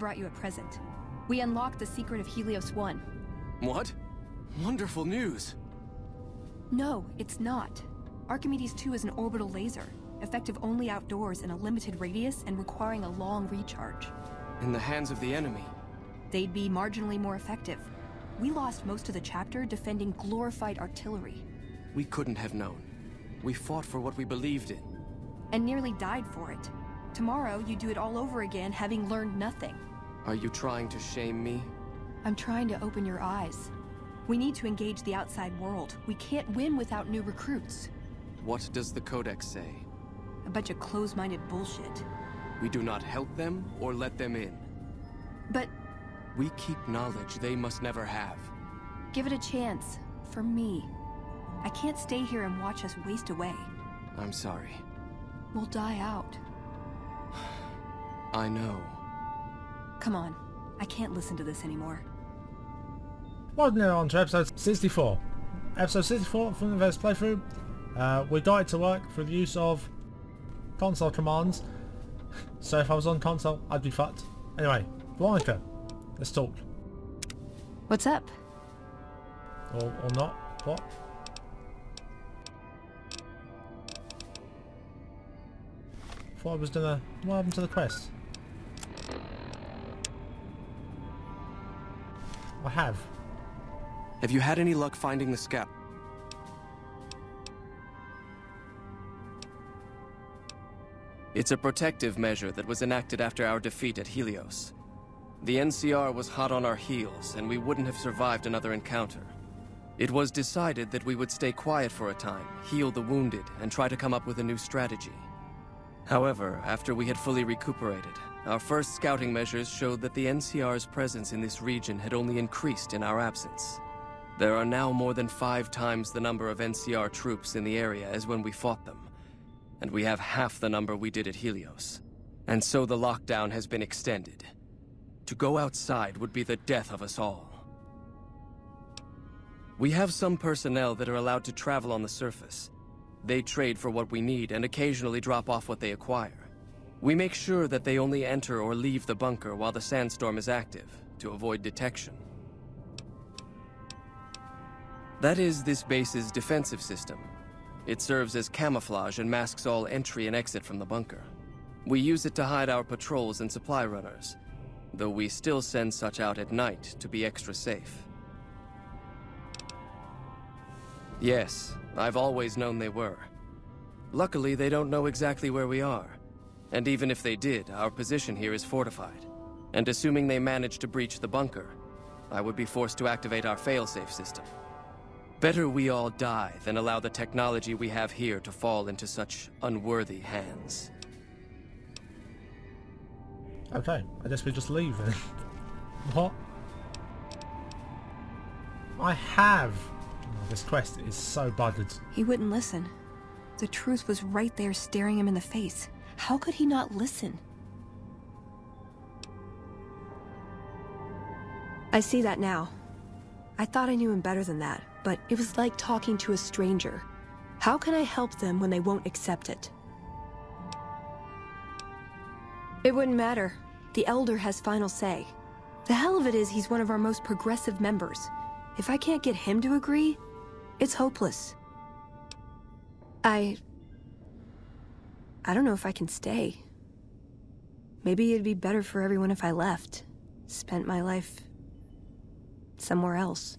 brought you a present. We unlocked the secret of Helios 1. What? Wonderful news! No, it's not. Archimedes 2 is an orbital laser, effective only outdoors in a limited radius and requiring a long recharge. In the hands of the enemy. They'd be marginally more effective. We lost most of the chapter defending glorified artillery. We couldn't have known. We fought for what we believed in. And nearly died for it. Tomorrow, you do it all over again, having learned nothing. Are you trying to shame me? I'm trying to open your eyes. We need to engage the outside world. We can't win without new recruits. What does the Codex say? A bunch of close-minded bullshit. We do not help them or let them in. But... we keep knowledge they must never have. give it a chance. For me. I can't stay here and watch us waste away. I'm sorry. We'll die out. I know. Come on. I can't listen to this anymore. Well, now on to episode 64. Episode 64 from the first playthrough. We got it to work through the use of console commands. So if I was on console, I'd be fucked. Anyway, Veronica, let's talk. What's up? Or not. What? Thought I was gonna... What happened to the quest? I have. Have you had any luck finding the scout? It's a protective measure that was enacted after our defeat at Helios. The NCR was hot on our heels, and we wouldn't have survived another encounter. It was decided that we would stay quiet for a time, heal the wounded, and try to come up with a new strategy. However, after we had fully recuperated, our first scouting measures showed that the NCR's presence in this region had only increased in our absence. There are now more than 5 times the number of NCR troops in the area as when we fought them, and we have half the number we did at Helios. And so the lockdown has been extended. To go outside would be the death of us all. We have some personnel that are allowed to travel on the surface. They trade for what we need and occasionally drop off what they acquire. We make sure that they only enter or leave the bunker while the sandstorm is active, to avoid detection. That is this base's defensive system. It serves as camouflage and masks all entry and exit from the bunker. We use it to hide our patrols and supply runners, though we still send such out at night to be extra safe. Yes, I've always known they were. Luckily, they don't know exactly where we are. And even if they did, our position here is fortified. And assuming they managed to breach the bunker, I would be forced to activate our failsafe system. Better we all die than allow the technology we have here to fall into such unworthy hands. Okay, I guess we just leave then. What? I have! Oh, this quest is so buggered. He wouldn't listen. The truth was right there staring him in the face. How could he not listen? I see that now. I thought I knew him better than that, but it was like talking to a stranger. How can I help them when they won't accept it? It wouldn't matter. The Elder has final say. The hell of it is he's one of our most progressive members. If I can't get him to agree, it's hopeless. I don't know if I can stay. Maybe it'd be better for everyone if I left. Spent my life somewhere else.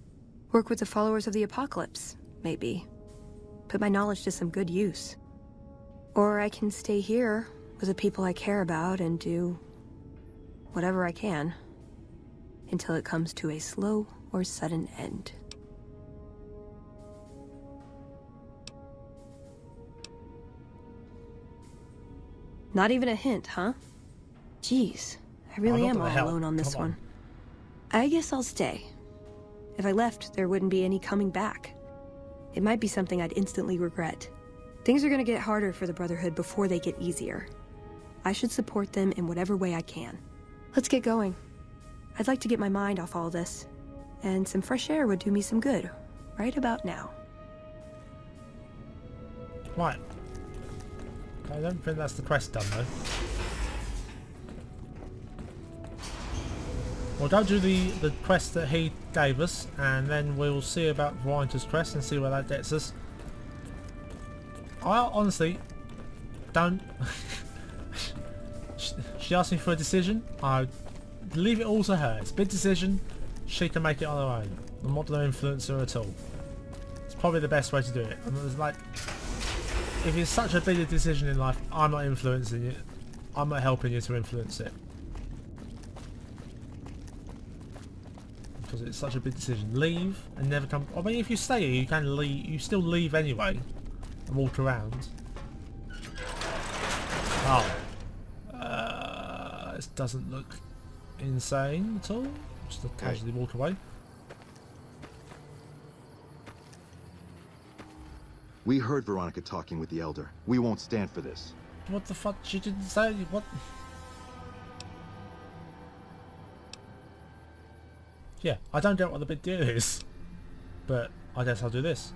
Work with the followers of the Apocalypse, maybe. Put my knowledge to some good use. Or I can stay here with the people I care about and do whatever I can until it comes to a slow or sudden end. Not even a hint, huh? Jeez, I really am all alone on this one. I guess I'll stay. If I left, there wouldn't be any coming back. It might be something I'd instantly regret. Things are gonna get harder for the Brotherhood before they get easier. I should support them in whatever way I can. Let's get going. I'd like to get my mind off all this, and some fresh air would do me some good, right about now. Right. I don't think that's the quest done though. We'll go do the quest that he gave us, and then we'll see about Veronica's quest and see where that gets us. I honestly don't... She asked me for a decision. I leave it all to her. It's a big decision. She can make it on her own. I'm not going to influence her at all. It's probably the best way to do it. And it's like, if it's such a big decision in life, I'm not influencing it. I'm not helping you to influence it. Because it's such a big decision. Leave and never come... I mean, if you stay here, you can leave. You still leave anyway and walk around. Oh. This doesn't look insane at all. Just casually walk away. We heard Veronica talking with the Elder. We won't stand for this. What the fuck? She didn't say what? Yeah, I don't get what the big deal is. But I guess I'll do this.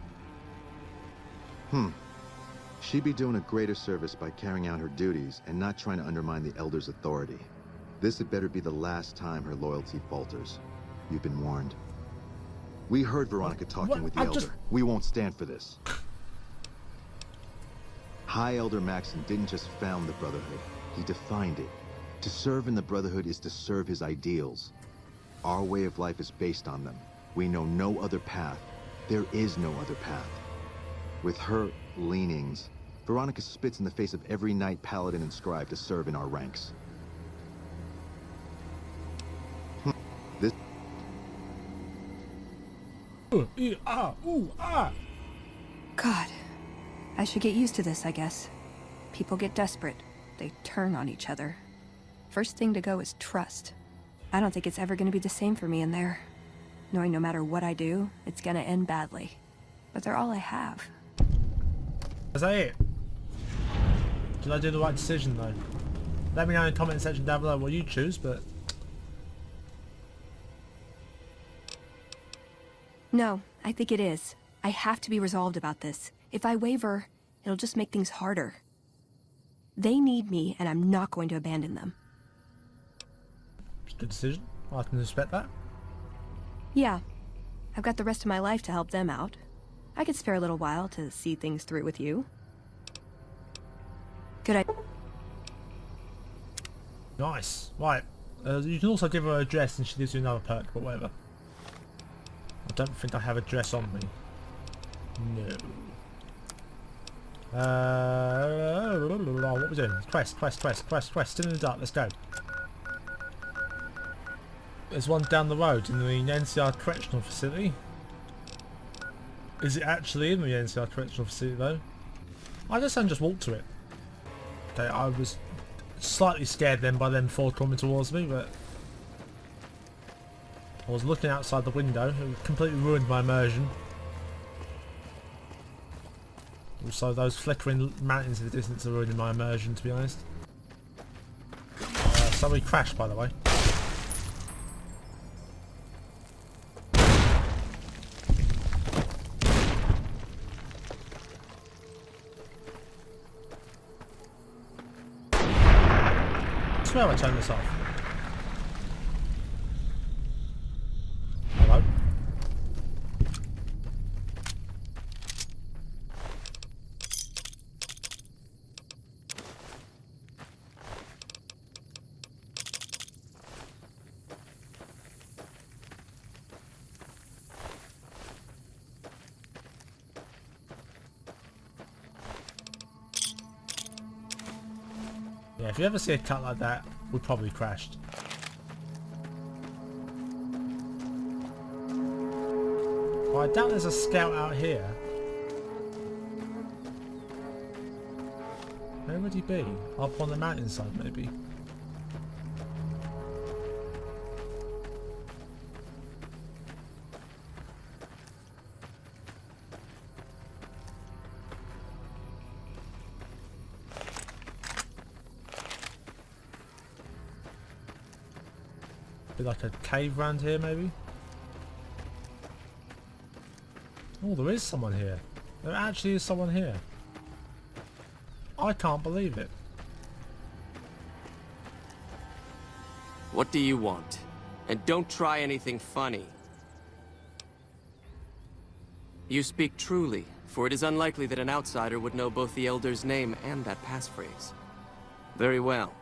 She'd be doing a greater service by carrying out her duties and not trying to undermine the Elder's authority. This had better be the last time her loyalty falters. You've been warned. We heard Veronica talking with the Elder. We won't stand for this. High Elder Maxon didn't just found the Brotherhood. He defined it. To serve in the Brotherhood is to serve his ideals. Our way of life is based on them. We know no other path. There is no other path. With her leanings, Veronica spits in the face of every knight, paladin, and scribe to serve in our ranks. This... God. I should get used to this, I guess. People get desperate. They turn on each other. First thing to go is trust. I don't think it's ever going to be the same for me in there. Knowing no matter what I do, it's going to end badly. But they're all I have. Is that it? Did I do the right decision though? Let me know in the comment section down below what you choose, but... No, I think it is. I have to be resolved about this. If I waver, it'll just make things harder. They need me, and I'm not going to abandon them. It's a good decision. I can respect that. Yeah. I've got the rest of my life to help them out. I could spare a little while to see things through with you. Could I... Nice. Right. You can also give her a dress and she gives you another perk, but whatever. I don't think I have a dress on me. No. What are we doing? Quest. Still in the dark. Let's go. There's one down the road in the NCR Correctional Facility. Is it actually in the NCR Correctional Facility though? I guess I can just walk to it. Okay, I was slightly scared then by them four coming towards me, but I was looking outside the window. It completely ruined my immersion. Also, those flickering mountains in the distance are ruining my immersion, to be honest. Somebody crashed, by the way. I swear I turned this off. Hello? Yeah, if you ever see a cut like that, we probably crashed. Well, I doubt there's a scout out here. Where would he be? Up on the mountainside, maybe? Be like a cave round here, maybe? Oh, there is someone here. There actually is someone here. I can't believe it. What do you want? And don't try anything funny. You speak truly, for it is unlikely that an outsider would know both the Elder's name and that passphrase. Very well.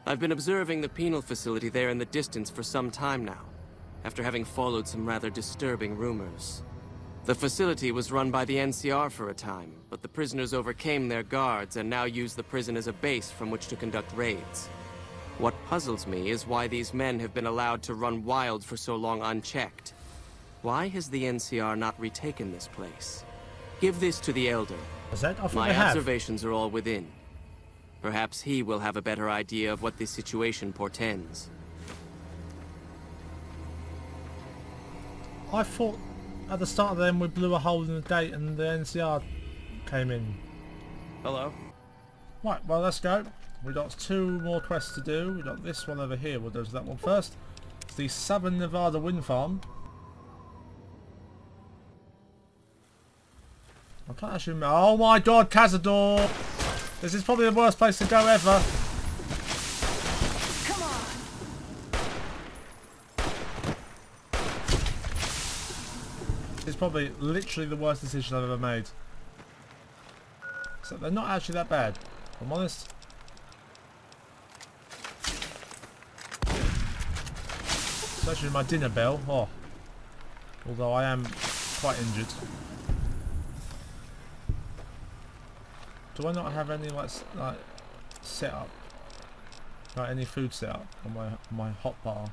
I've been observing the penal facility there in the distance for some time now, after having followed some rather disturbing rumors. The facility was run by the NCR for a time, but the prisoners overcame their guards and now use the prison as a base from which to conduct raids. What puzzles me is why these men have been allowed to run wild for so long unchecked. Why has the NCR not retaken this place? Give this to the Elder. My observations are all within. Perhaps he will have a better idea of what this situation portends. I thought at the start of them we blew a hole in the gate and the NCR came in. Hello? Right, well let's go. We've got 2 more quests to do. We've got this one over here. We'll do that one first. It's the Southern Nevada Wind Farm. I can't actually remember. Oh my god, Cazador! This is probably the worst place to go ever. Come on. It's probably literally the worst decision I've ever made. So they're not actually that bad, if I'm honest. Especially my dinner bell. Oh. Although I am quite injured. Do I not have any like set up? Like any food set up on my hot bar?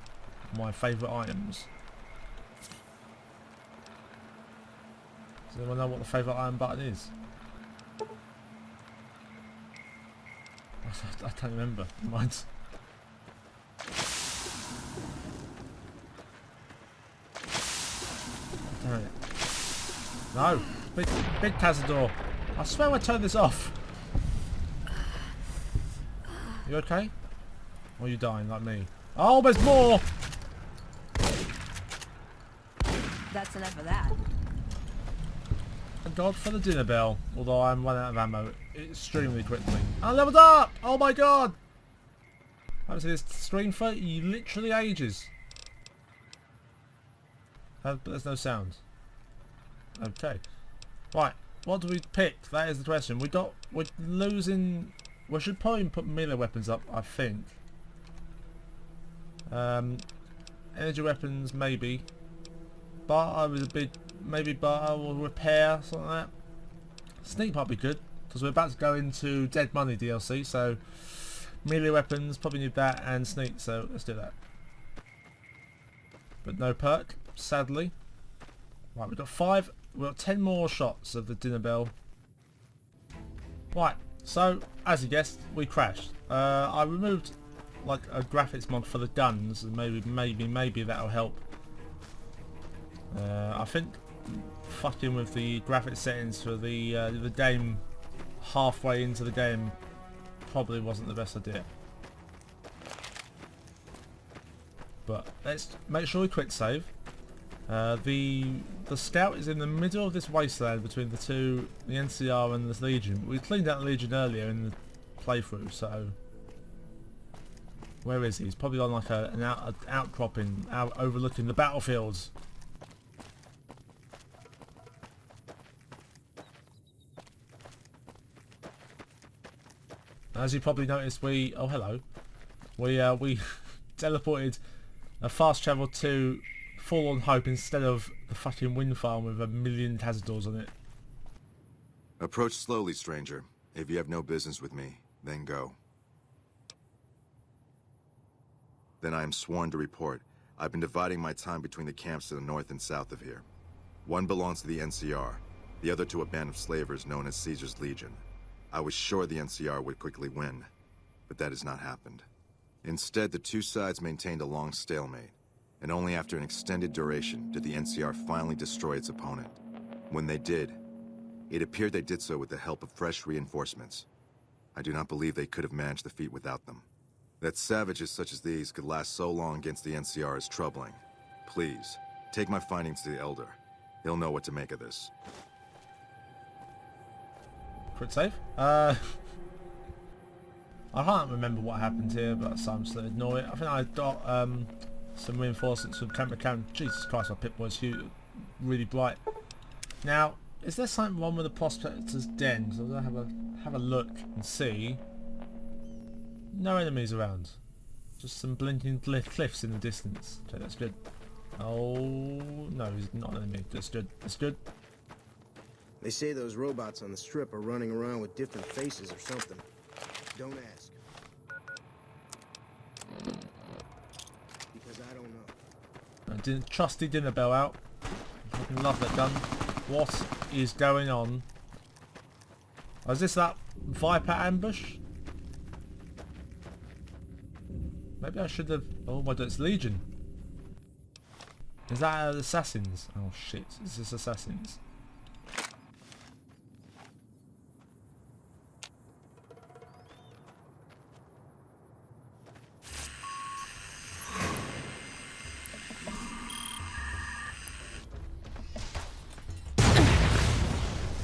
My favourite items? Does anyone know what the favourite item button is? I don't remember. Mine's... Damn it. No! Big Cazador! I swear I turned this off! You okay? Or are you dying like me? Oh, there's more! That's enough of that. Thank God for the dinner bell. Although I'm running out of ammo extremely quickly. I leveled up! Oh my god! I haven't seen this screen for literally ages. But there's no sound. Okay. Right. What do we pick? That is the question. We're losing... We should probably put melee weapons up, I think. Energy weapons, maybe. Barter is a bit... Maybe barter or repair, something like that. Sneak might be good, because we're about to go into Dead Money DLC, so... Melee weapons, probably need that, and sneak, so let's do that. But no perk, sadly. Right, we've got 10 more shots of the dinner bell. Right, so as you guessed, we crashed. I removed like a graphics mod for the guns, and maybe that'll help. I think fucking with the graphics settings for the game halfway into the game probably wasn't the best idea. But let's make sure we quick save. The scout is in the middle of this wasteland between the two, the NCR and the Legion. We cleaned out the Legion earlier in the playthrough, so where is he? He's probably on like an outcropping overlooking the battlefields. As you probably noticed, we teleported a fast travel to Forlorn Hope instead of the fucking wind farm with a million Cazadors on it. Approach slowly, stranger. If you have no business with me, then go. Then I am sworn to report. I've been dividing my time between the camps to the north and south of here. One belongs to the NCR, the other to a band of slavers known as Caesar's Legion. I was sure the NCR would quickly win, but that has not happened. Instead, the two sides maintained a long stalemate, and only after an extended duration did the NCR finally destroy its opponent. When they did, it appeared they did so with the help of fresh reinforcements. I do not believe they could have managed the feat without them. That savages such as these could last so long against the NCR is troubling. Please, take my findings to the Elder. He'll know what to make of this. Crit save. I can't remember what happened here, but so I'm just gonna ignore it. I think I got Some reinforcements with camera cam. Jesus Christ, my Pip-Boy's huge, really bright. Now, is there something wrong with the Prospector's den? So I'll have a look and see. No enemies around. Just some blinking cliffs in the distance. Okay, that's good. Oh no, he's not an enemy. That's good. That's good. They say those robots on the strip are running around with different faces or something. Don't ask. Because I don't know. Trusty dinner bell out. Fucking love that gun. What is going on? Oh, is this that Viper ambush? Maybe I should have... Oh my god, it's Legion. Is that assassins? Oh shit, is this assassins?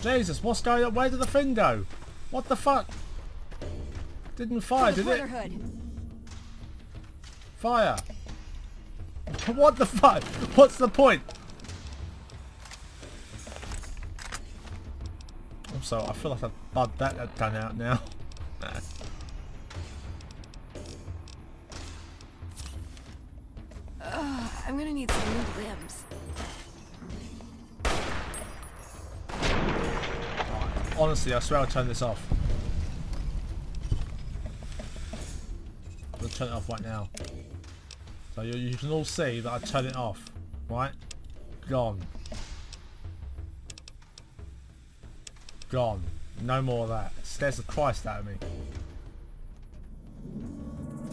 Jesus, what's going on? Where did the thing go? What the fuck? Didn't fire, did it? Fire! What the fuck? What's the point? I'm sorry, I feel like I've bugged that gun out now. I'm gonna need some new limbs. Honestly, I swear I'll turn this off. I'm gonna turn it off right now. So you can all see that I turn it off, right? Gone. Gone. No more of that. It scares the Christ out of me.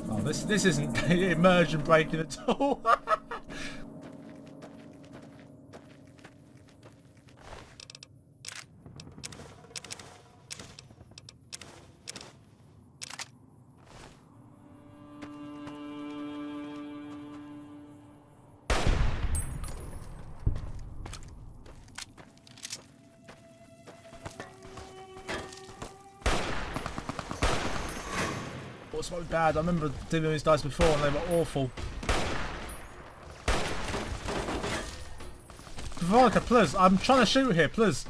Oh, this isn't immersion breaking at all. So bad. I remember dealing with these guys before and they were awful. Veronica, please. I'm trying to shoot here, please.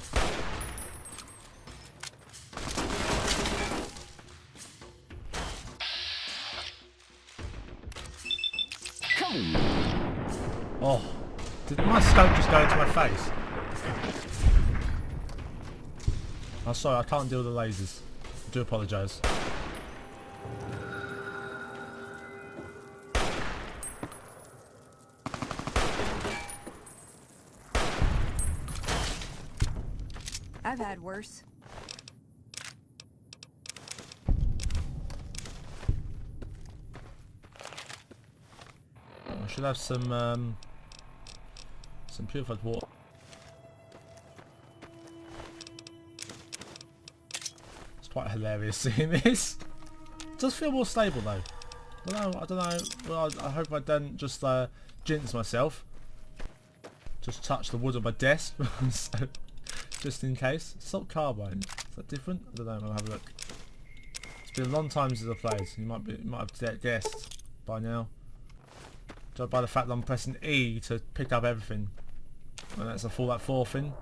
Oh. Did my scope just go into my face? I'm sorry, I can't deal with the lasers. I do apologise. I've had worse. I should have some purified water. It's quite hilarious seeing this. It does feel more stable though. I don't know. Well, I hope I don't just jinx myself. Just touch the wood on my desk. So, just in case. Salt carbine. Is that different? I don't know. I'll have a look. It's been a long time since I played. You might have guessed by now. Judged by the fact that I'm pressing E to pick up everything. And that's a Fallout 4 thing.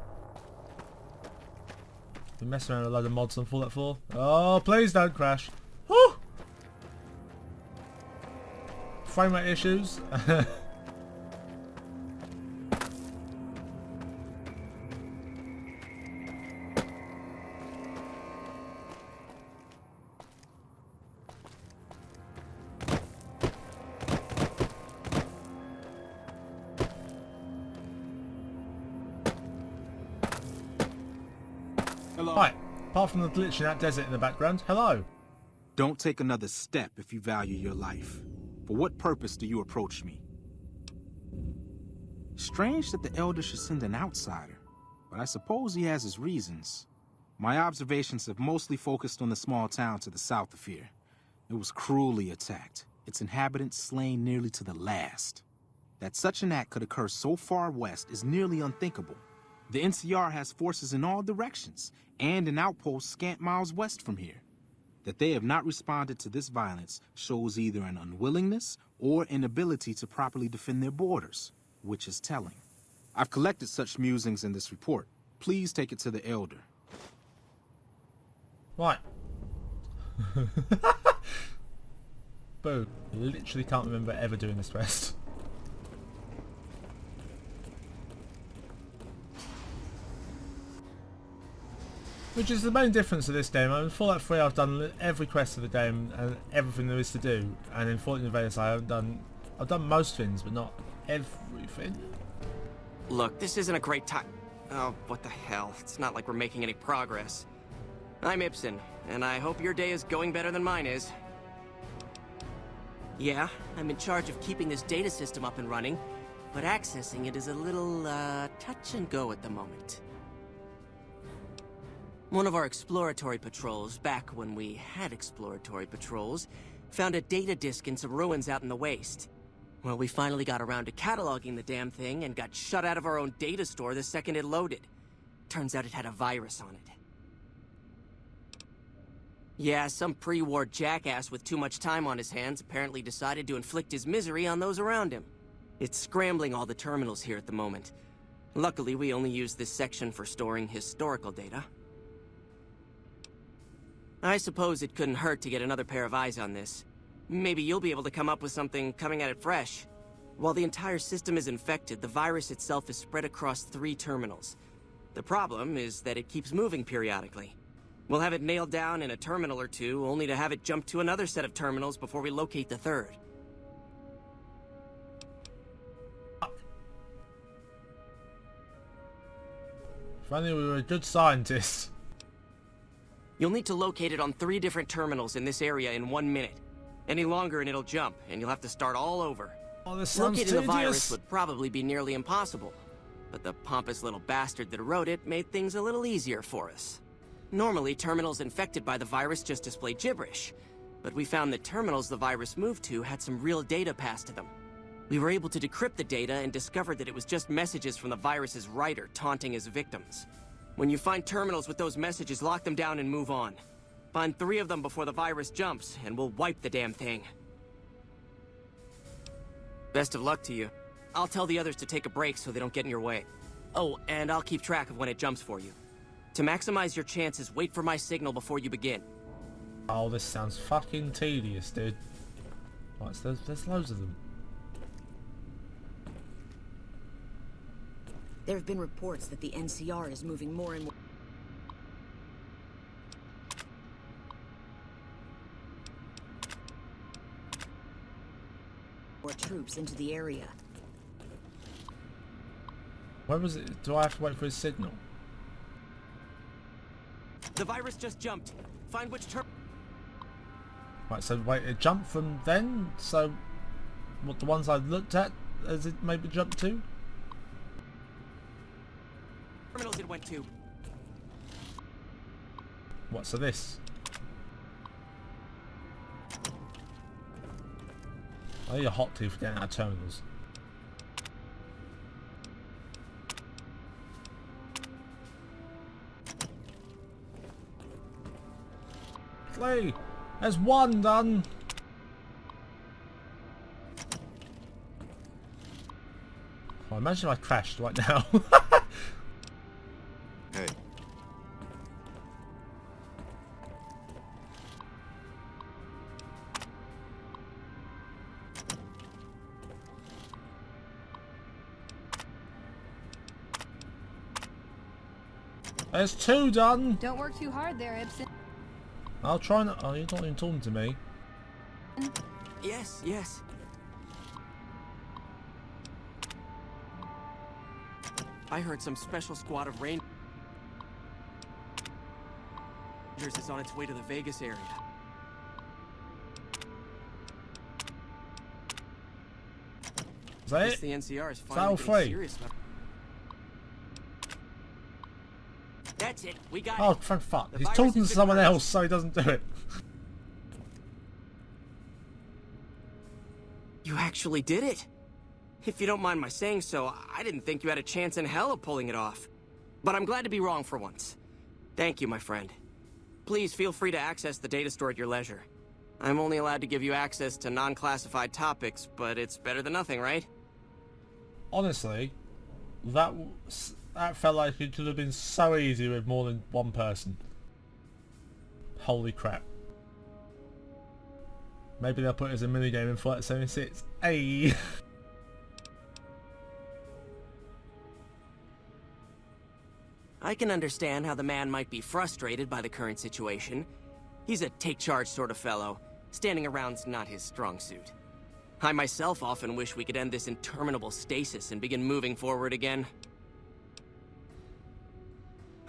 Been messing around with a load of mods on Fallout 4. Oh, please don't crash. Woo! Frame rate issues. Hello. Right, apart from the glitch in that desert in the background, hello. Don't take another step if you value your life. For what purpose do you approach me? Strange that the Elder should send an outsider, but I suppose he has his reasons. My observations have mostly focused on the small town to the south of here. It was cruelly attacked, its inhabitants slain nearly to the last. That such an act could occur so far west is nearly unthinkable. The NCR has forces in all directions, and an outpost scant miles west from here. That they have not responded to this violence shows either an unwillingness or inability to properly defend their borders, which is telling. I've collected such musings in this report. Please take it to the Elder. Right. Boo. Literally can't remember ever doing this quest. Which is the main difference of this game. In Fallout 3 I've done every quest of the game and everything there is to do, and in Fallout New Vegas I've done most things but not everything. Look, this isn't a great time. Oh, what the hell. It's not like we're making any progress. I'm Ibsen, and I hope your day is going better than mine is. Yeah, I'm in charge of keeping this data system up and running, but accessing it is a little, touch and go at the moment. One of our exploratory patrols, back when we had exploratory patrols, found a data disk in some ruins out in the waste. Well, we finally got around to cataloging the damn thing and got shut out of our own data store the second it loaded. Turns out it had a virus on it. Yeah, some pre-war jackass with too much time on his hands apparently decided to inflict his misery on those around him. It's scrambling all the terminals here at the moment. Luckily, we only use this section for storing historical data. I suppose it couldn't hurt to get another pair of eyes on this. Maybe you'll be able to come up with something coming at it fresh. While the entire system is infected, the virus itself is spread across 3 terminals. The problem is that it keeps moving periodically. We'll have it nailed down in a terminal or 2, only to have it jump to another set of terminals before we locate the 3rd. If only we were a good scientist. You'll need to locate it on 3 different terminals in this area in 1 minute. Any longer and it'll jump, and you'll have to start all over. Oh, this sounds Locating the virus tedious. would probably be nearly impossible, but the pompous little bastard that wrote it made things a little easier for us. Normally, terminals infected by the virus just display gibberish, but we found that terminals the virus moved to had some real data passed to them. We were able to decrypt the data and discovered that it was just messages from the virus's writer taunting his victims. When you find terminals with those messages, lock them down and move on. Find 3 of them before the virus jumps, and we'll wipe the damn thing. Best of luck to you. I'll tell the others to take a break so they don't get in your way. Oh, and I'll keep track of when it jumps for you. To maximize your chances, wait for my signal before you begin. Oh, this sounds fucking tedious, dude. Right, so there's loads of them. There have been reports that the NCR is moving more and more troops into the area. Where was it? Do I have to wait for his signal? The virus just jumped. Find which Right, so wait, it jumped from then? So, what, the ones I looked at, has it maybe jumped to? terminals it went to. What, so this? I need a hot tea for getting out of terminals. Flee! There's 1 done! Oh, imagine if I crashed right now. Hey. There's 2 done! Don't work too hard there, Ibsen. I'll try not. Oh, you're not even talking to me. Yes, yes. I heard some special squad of Rangers is on its way to the Vegas area. Is that Guess it? the NCR is all finally free? getting serious about. That's it. We got Oh, it. thank fuck. The He's virus talking has to been someone merged. else so he doesn't do it. You actually did it. If you don't mind my saying so, I didn't think you had a chance in hell of pulling it off. But I'm glad to be wrong for once. Thank you, my friend. Please feel free to access the data store at your leisure. I'm only allowed to give you access to non-classified topics, but it's better than nothing, right? Honestly, that felt like it could have been so easy with more than one person. Holy crap. Maybe they'll put it as a minigame in Flight 76. Ayy! I can understand how the man might be frustrated by the current situation. He's a take-charge sort of fellow. Standing around's not his strong suit. I myself often wish we could end this interminable stasis and begin moving forward again.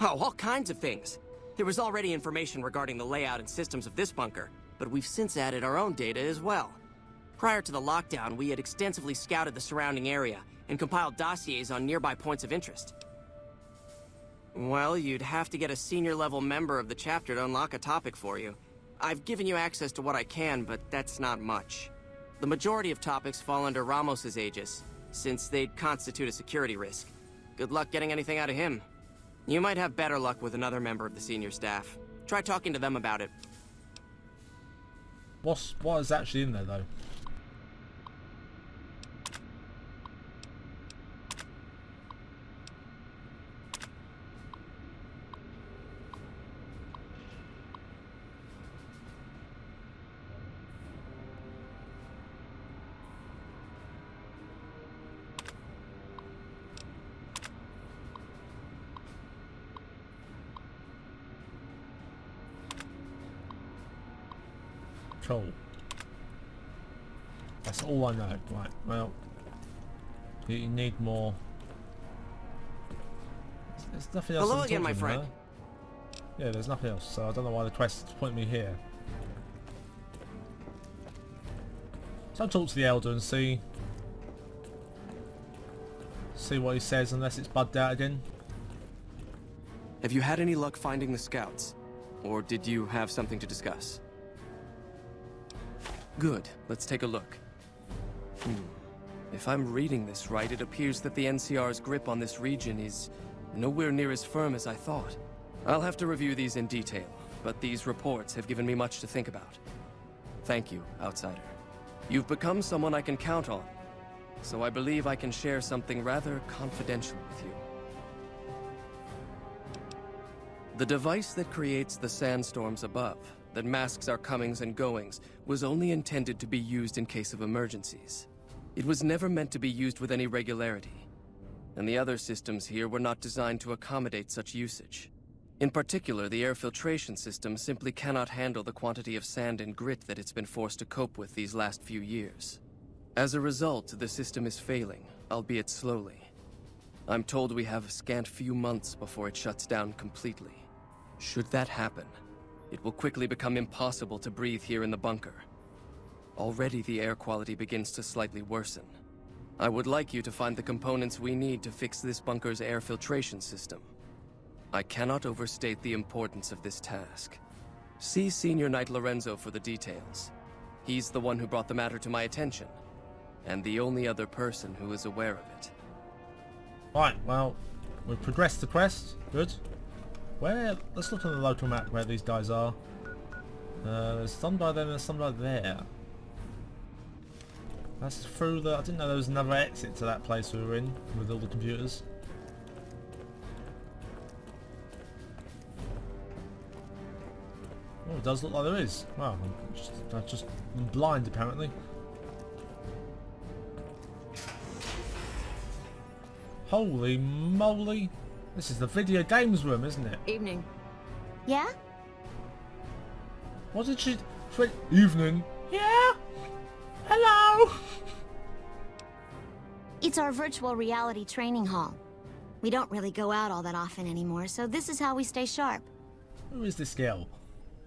Oh, all kinds of things. There was already information regarding the layout and systems of this bunker, but we've since added our own data as well. Prior to the lockdown, we had extensively scouted the surrounding area and compiled dossiers on nearby points of interest. Well, you'd have to get a senior-level member of the chapter to unlock a topic for you. I've given you access to what I can, but that's not much. The majority of topics fall under Ramos's aegis, since they'd constitute a security risk. Good luck getting anything out of him. You might have better luck with another member of the senior staff. Try talking to them about it. What is actually in there, though? Cool. That's all I know. Right, well, you need more. There's nothing else. Hello again, my friend. Yeah, there's nothing else, so I don't know why the quest is pointing me here. So I'll talk to the Elder and see what he says, unless it's bugged out again. Have you had any luck finding the scouts? Or did you have something to discuss? Good. Let's take a look. If I'm reading this right, it appears that the NCR's grip on this region is nowhere near as firm as I thought. I'll have to review these in detail, but these reports have given me much to think about. Thank you, Outsider. You've become someone I can count on, so I believe I can share something rather confidential with you. The device that creates the sandstorms above, that masks our comings and goings, was only intended to be used in case of emergencies. It was never meant to be used with any regularity, and the other systems here were not designed to accommodate such usage. In particular, the air filtration system simply cannot handle the quantity of sand and grit that it's been forced to cope with these last few years. As a result, the system is failing, albeit slowly. I'm told we have a scant few months before it shuts down completely. Should that happen, it will quickly become impossible to breathe here in the bunker. Already the air quality begins to slightly worsen. I would like you to find the components we need to fix this bunker's air filtration system. I cannot overstate the importance of this task. See Senior Knight Lorenzo for the details. He's the one who brought the matter to my attention, and the only other person who is aware of it. Right, well, we've progressed the quest. Good. Let's look on the local map where these guys are. There's some guy there and there's some guy there. That's through I didn't know there was another exit to that place we were in with all the computers. Oh, it does look like there is. Wow, I'm blind apparently. Holy moly! This is the video games room, isn't it? Evening. Yeah? What did she... Evening. Yeah? Hello? It's our virtual reality training hall. We don't really go out all that often anymore, so this is how we stay sharp. Who is this girl?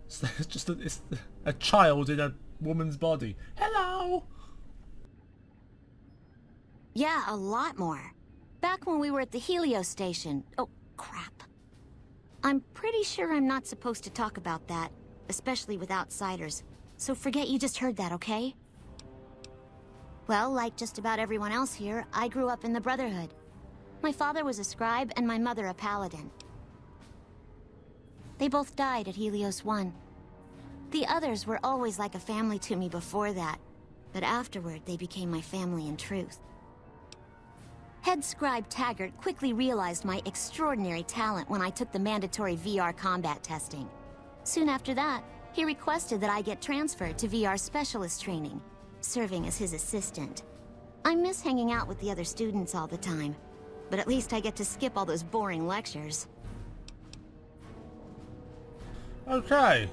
It's just it's a child in a woman's body. Hello? Yeah, a lot more. Back when we were at the Helios station. Oh, crap. I'm pretty sure I'm not supposed to talk about that, especially with outsiders. So forget you just heard that, okay? Well, like just about everyone else here, I grew up in the Brotherhood. My father was a scribe and my mother a paladin. They both died at Helios 1. The others were always like a family to me before that, but afterward they became my family in truth. Head Scribe Taggart quickly realized my extraordinary talent when I took the mandatory VR combat testing. Soon after that, he requested that I get transferred to VR specialist training, serving as his assistant. I miss hanging out with the other students all the time, but at least I get to skip all those boring lectures. Okay.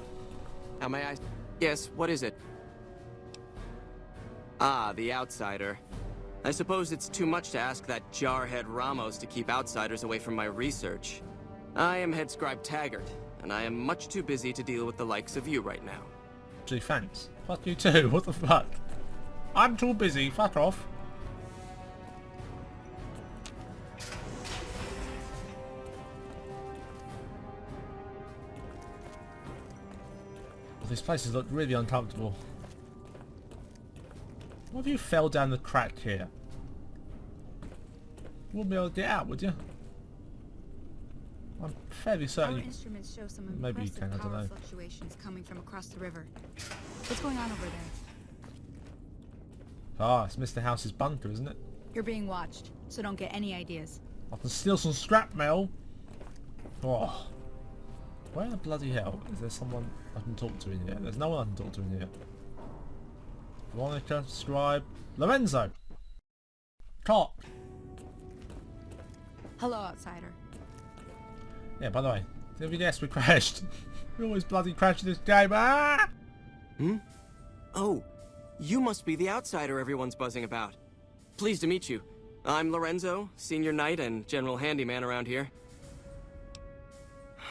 How may I... Yes, what is it? Ah, the Outsider. I suppose it's too much to ask that jarhead Ramos to keep outsiders away from my research. I am Head Scribe Taggart, and I am much too busy to deal with the likes of you right now. Gee, thanks. Fuck you too, what the fuck? I'm too busy, fuck off. These places look really uncomfortable. What if you fell down the crack here? You wouldn't be able to get out, would you? I'm fairly certain. Our instruments show some Maybe you impressive can, I don't power know. fluctuations coming from across the river. What's going on over there? Ah, it's Mr. House's bunker, isn't it? You're being watched, so don't get any ideas. I can steal some scrap metal. Oh. Where the bloody hell? Is there someone I can talk to in here? There's no one I can talk to in here. Veronica, Scribe, Lorenzo! Talk! Hello, outsider. Yeah, by the way, did we guess we crashed? We always bloody crash in this game. Ah! Hmm? Oh, you must be the Outsider everyone's buzzing about. Pleased to meet you. I'm Lorenzo, Senior Knight and General Handyman around here.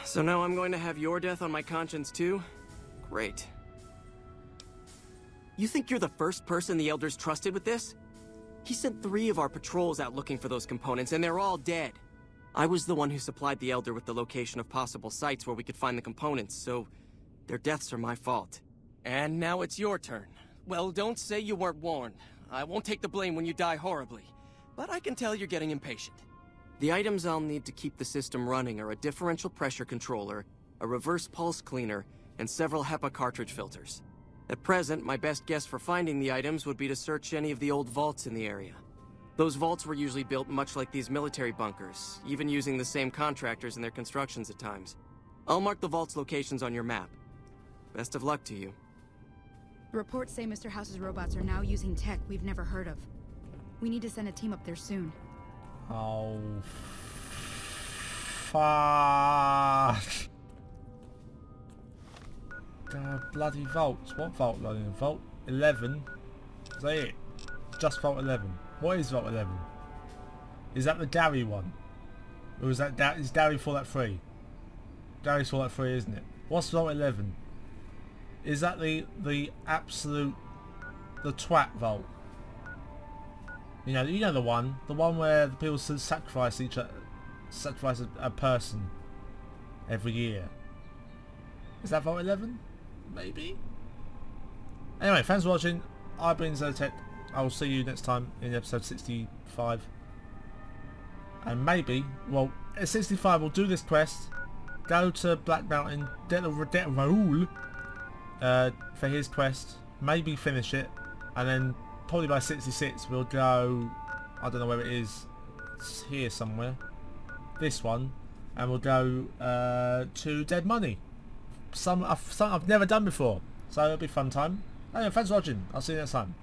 So now I'm going to have your death on my conscience too? Great. You think you're the first person the Elders trusted with this? He sent 3 of our patrols out looking for those components, and they're all dead. I was the one who supplied the Elder with the location of possible sites where we could find the components, so their deaths are my fault. And now it's your turn. Well, don't say you weren't warned. I won't take the blame when you die horribly, but I can tell you're getting impatient. The items I'll need to keep the system running are a differential pressure controller, a reverse pulse cleaner, and several HEPA cartridge filters. At present, my best guess for finding the items would be to search any of the old vaults in the area. Those vaults were usually built much like these military bunkers, even using the same contractors in their constructions at times. I'll mark the vault's locations on your map. Best of luck to you. Reports say Mr. House's robots are now using tech we've never heard of. We need to send a team up there soon. Oh, fuck. Bloody vaults. What vault, Loading? Vault 11? Is that it? Just Vault 11. What is Vault 11? Is that the Gary one? Or is that is Gary Fallout 3? Gary's Fallout 3, isn't it? What's Vault 11? Is that the absolute, the twat vault? You know the one where the people sacrifice a person every year. Is that Vault 11? Maybe. Anyway, thanks for watching. I've been Zeddetec. I will see you next time in episode 65. And maybe, well, at 65 we'll do this quest, go to Black Mountain, get Raoul for his quest, maybe finish it, and then probably by 66 we'll go, I don't know where it is, it's here somewhere, this one, and we'll go to Dead Money. Something I've never done before, so it'll be a fun time. Anyway, thanks for watching. I'll see you next time.